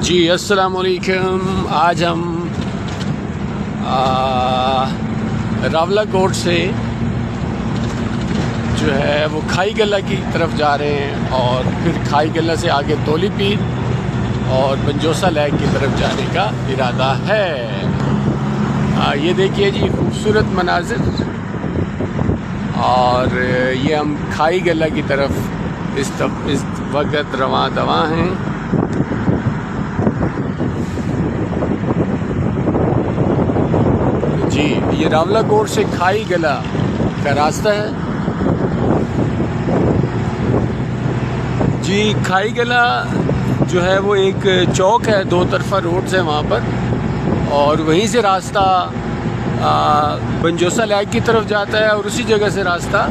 जी अस्सलाम वालेकुम। आज हम रावला कोट से जो है वो खाई गला की तरफ जा रहे हैं और फिर खाई गला से आगे तोली पीर और बंजोसा लेक की तरफ जाने का इरादा है। ये देखिए जी खूबसूरत मनाजिर, और ये हम खाई गला की तरफ इस वक्त रवां दवा हैं। जी ये रावला कोट से खाई गला का रास्ता है। जी खाई गला जो है वो एक चौक है, दो तरफा रोड्स है वहाँ पर, और वहीं से रास्ता बंजोसा लेक की तरफ जाता है और उसी जगह से रास्ता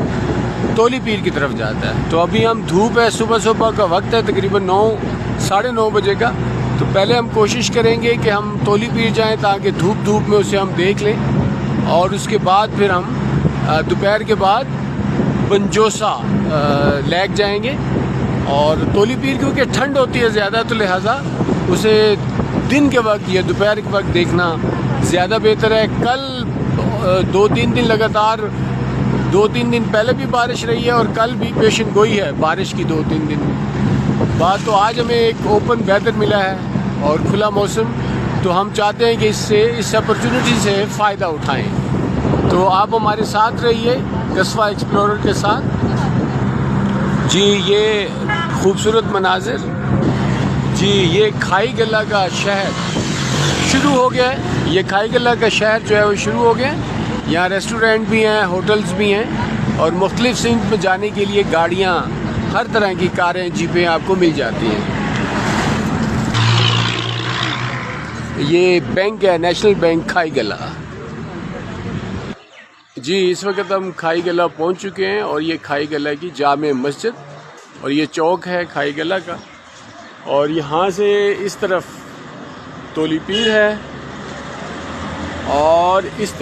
तोली पीर की तरफ जाता है। तो अभी हम धूप है, सुबह का वक्त है, तकरीबन 9-9:30 बजे का। तो पहले हम कोशिश करेंगे कि हम तोली पीर जाएं ताकि धूप में उसे हम देख लें, और उसके बाद फिर हम दोपहर के बाद बंजोसा लेक जाएंगे। और तोली पीर क्योंकि ठंड होती है ज़्यादा, तो लिहाजा उसे दिन के वक्त या दोपहर के वक्त देखना ज़्यादा बेहतर है। कल 2-3 दिन लगातार 2-3 दिन पहले भी बारिश रही है और कल भी पेशन गोई है बारिश की 2-3 दिन बाद। तो आज हमें एक ओपन वेदर मिला है और खुला मौसम, तो हम चाहते हैं कि इस अपॉर्चुनिटी से फ़ायदा उठाएं। तो आप हमारे साथ रहिए कस्बा एक्सप्लोरर के साथ। जी ये खूबसूरत मनाजिर, जी ये खाई गला का शहर शुरू हो गया है। ये खाई गला का शहर जो है वो शुरू हो गया है। यहाँ रेस्टोरेंट भी हैं, होटल्स भी हैं, और मुख्तलिफ सिंध में जाने के लिए गाड़ियाँ, हर तरह की कारें, जीपें आपको मिल जाती हैं। ये बैंक है, नेशनल बैंक खाई गला। जी इस वक्त हम खाई गला पहुँच चुके हैं, और ये खाई गला की जामे मस्जिद और ये चौक है खाई गला का। और यहाँ से इस तरफ तोली पीर है, और इस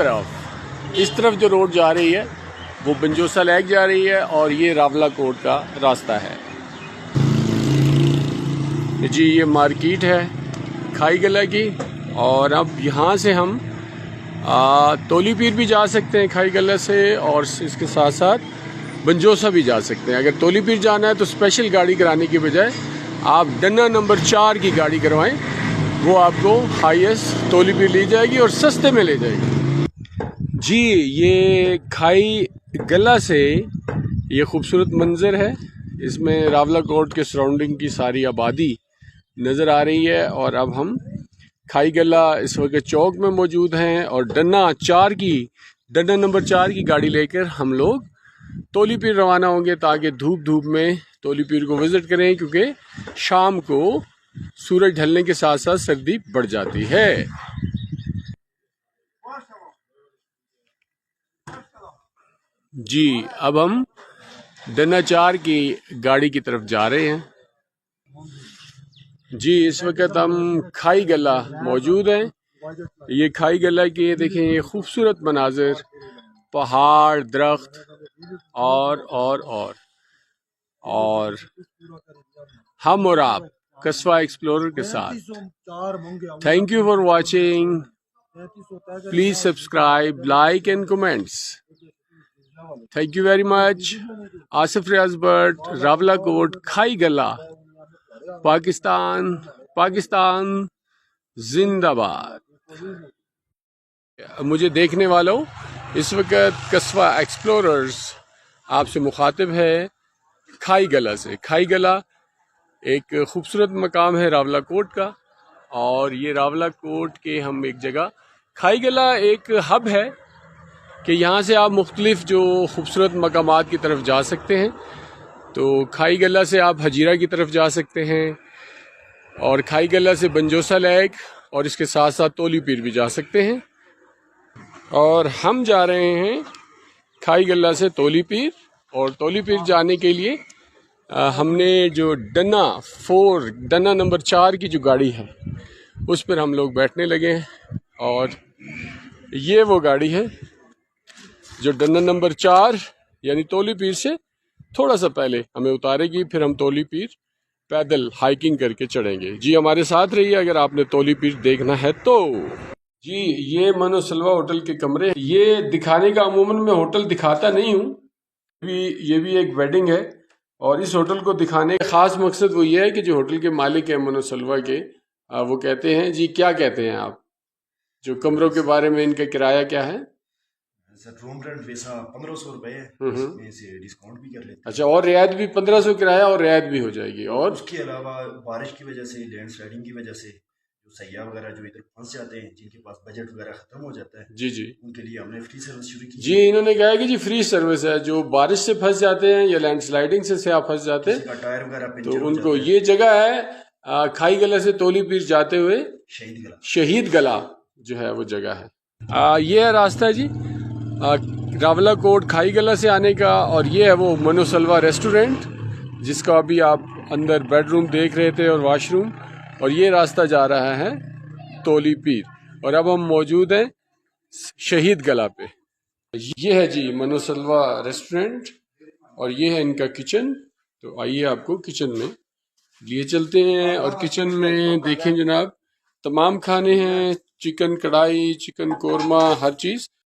तरफ जो रोड जा रही है वो बंजोसा लेक जा रही है, और ये रावला कोट का रास्ता है। जी ये मार्केट है खाई गला की, और अब यहाँ से हम तोली पीर भी जा सकते हैं खाई गला से, और इसके साथ साथ बंजोसा भी जा सकते हैं। अगर तोली पीर जाना है तो स्पेशल गाड़ी कराने की बजाय आप डन्ना नंबर 4 की गाड़ी करवाएं, वो आपको हाईएस्ट तोली पीर ले जाएगी और सस्ते में ले जाएगी। जी ये खाई गला से ये खूबसूरत मंजर है, इसमें रावला कोट के सराउंडिंग की सारी आबादी नज़र आ रही है। और अब हम खाई गला इस वक्त चौक में मौजूद हैं, और डन्ना नंबर 4 की गाड़ी लेकर हम लोग तोली पीर रवाना होंगे, ताकि धूप में तोली पीर को विज़िट करें, क्योंकि शाम को सूरज ढलने के साथ साथ सर्दी बढ़ जाती है। जी अब हम डन्ना 4 की गाड़ी की तरफ जा रहे हैं। जी इस वक्त हम खाई गला मौजूद हैं। ये खाई गला के देखें, ये खूबसूरत मनाजिर, पहाड़, दरख्त और हम और आप कस्बा एक्सप्लोरर के साथ। Thank you for watching. Please subscribe, like and comments. Thank you very much. Asif Riaz Bhatt, Rawalakot, Khaigala, Pakistan जिंदाबाद। मुझे देखने वालों, इस वक्त कस्बा एक्सप्लोरर्स आपसे मुखातिब है खाई गला से। खाई गला एक खूबसूरत मकाम है रावला कोट का, और ये रावला कोट के हम एक जगह, खाई गला एक हब है कि यहाँ से आप मुख्तलिफ जो खूबसूरत मकामात की तरफ जा सकते हैं। तो खाई गला से आप हजीरा की तरफ जा सकते हैं, और खाई गला से बंजोसा लेक और इसके साथ साथ तोली पीर भी जा सकते हैं। और हम जा रहे हैं खाई गला से तोली पीर, और तोली पीर जाने के लिए हमने जो डन्ना नंबर 4 की जो गाड़ी है उस पर हम लोग बैठने लगे हैं। और ये वो गाड़ी है जो डन्ना नंबर 4 यानी तोली पीर से थोड़ा सा पहले हमें उतारेगी, फिर हम तोली पीर पैदल हाइकिंग करके चढ़ेंगे। जी हमारे साथ रहिए अगर आपने तोली पीर देखना है तो। जी ये मनोसलवा होटल के कमरे, ये दिखाने का अमूमन मैं होटल दिखाता नहीं हूँ, ये भी एक वेडिंग है और इस होटल को दिखाने का खास मकसद वो ये है कि जो होटल के मालिक हैं मनोसलवा के, वो कहते हैं, जी क्या कहते हैं आप, जो कमरों के बारे में इनका किराया क्या है? सर रूम रेंट वैसा 1500 रुपए है, इसमें से डिस्काउंट भी कर लेते हैं। अच्छा, और रियायत भी 1500 किराया और रियायत भी हो जाएगी। और उसके अलावा बारिश की वजह से, लैंडस्लाइडिंग की वजह से जो सैयाह वगैरह जो इधर फंस जाते हैं, जिनके पास बजट वगैरह खत्म हो जाता है, जी जी उनके लिए हमने फ्री सर्विस शुरू की। जी इन्होंने कहा कि जी फ्री सर्विस है, जो बारिश से फंस जाते हैं या लैंडस्लाइडिंग से आप फंस जाते हैं, टायर वगैरह तो पंचर हो उनको जाता है। ये जगह है खाई गला से तोली पीर जाते हुए शहीद गला जो है वो जगह है। ये है रास्ता है जी रावला कोट खाई गला से आने का, और ये है वो मनोसलवा रेस्टोरेंट जिसका अभी आप अंदर बेडरूम देख रहे थे और वॉशरूम, और ये रास्ता जा रहा है तोली पीर, और अब हम मौजूद हैं शहीद गला पे। ये है जी मनोसलवा रेस्टोरेंट और ये है इनका किचन। तो आइए आपको किचन में लिए चलते हैं, और किचन में देखें जनाब तमाम खाने हैं, चिकन कढ़ाई, चिकन कोरमा, हर चीज़।